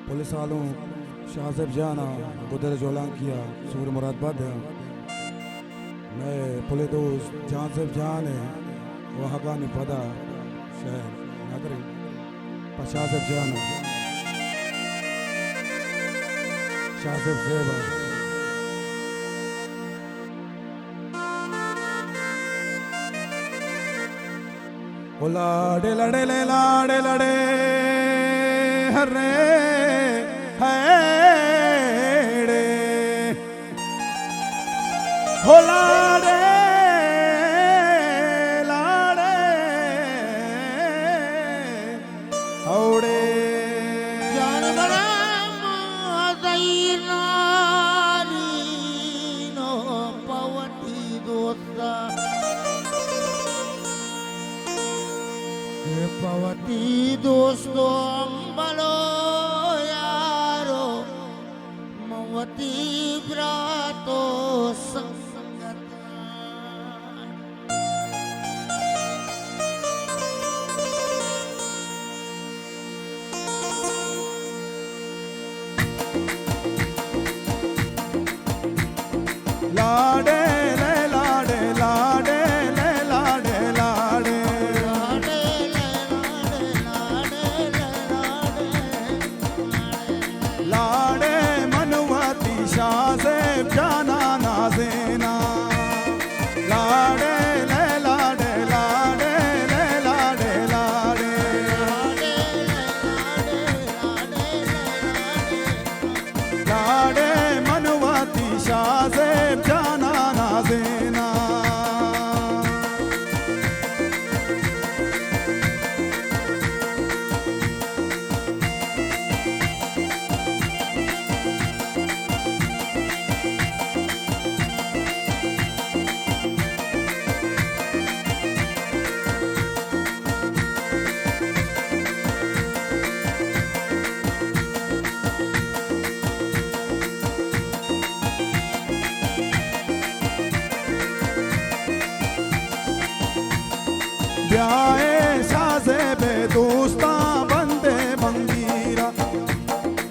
Police वालों शाहजेब जाना गुदर जोलां किया सूर मुरादबाद है। मैं पुलिस दोस्त जान सेब जान है वो हका नहीं पता शहर नगरी पर शाहजेब जाना शाहजेब सेबा ओ लाडे लड़े ले लाडे लड़े हरे हेड़े हो लाडे लाडे हौड़े जान बड़ा माज़ीनारी नो पवती दोस्ता पवती दोस्तो अंबलो यारो मवती ब्रातो संगत लाडे ले लाडे लाडे ले लाडे लाडे लाडे मनुमती शाहजेब जाना नाज़ेना लाडे ले लाडे लाडे ले लाडे लाडे लाडे मनुमती शाहजेब जाना नाज़ेना ब्याहे शाहजेब दोस्ता बंदे मंगीरा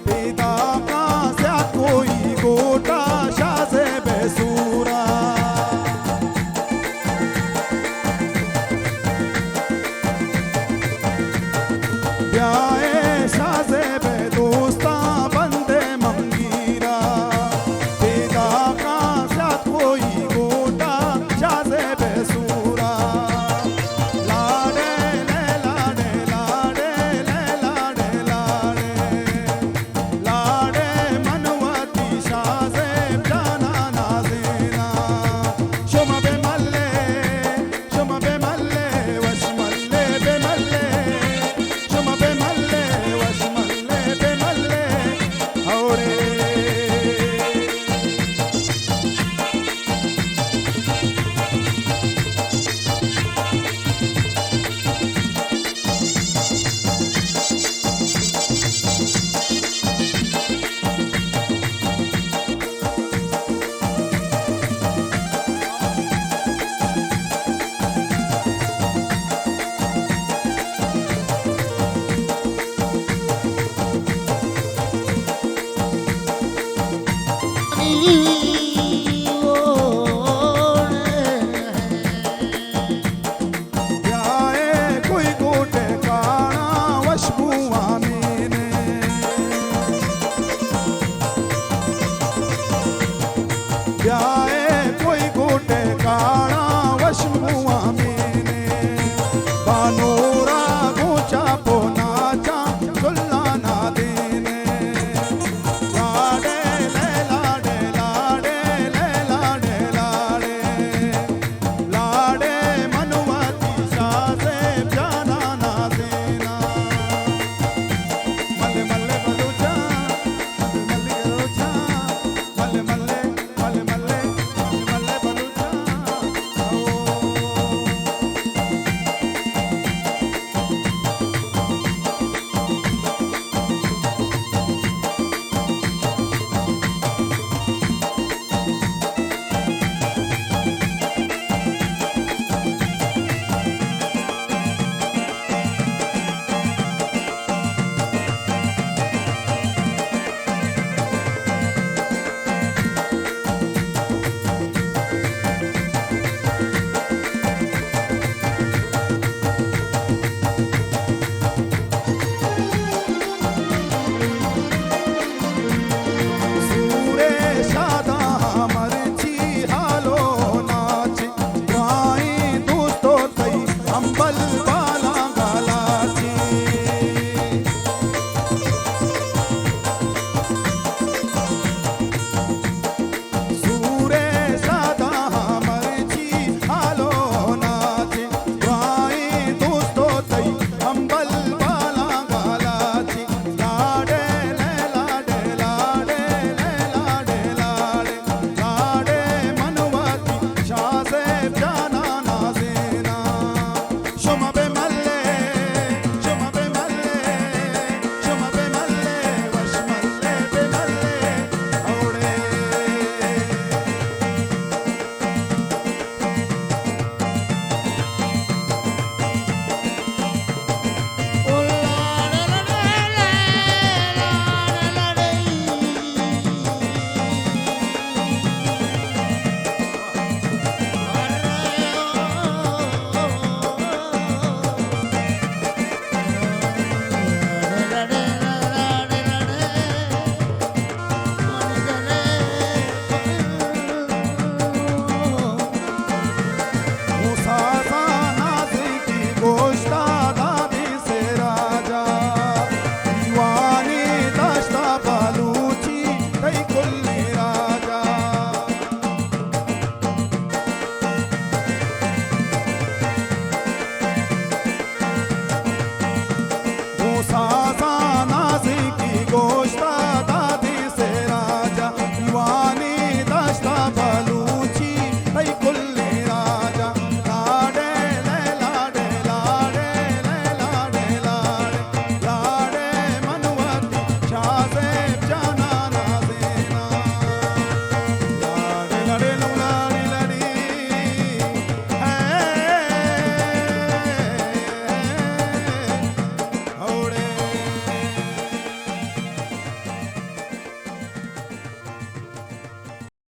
पिता का स्या कोई गोटा शाहजेब सूरा ब्याह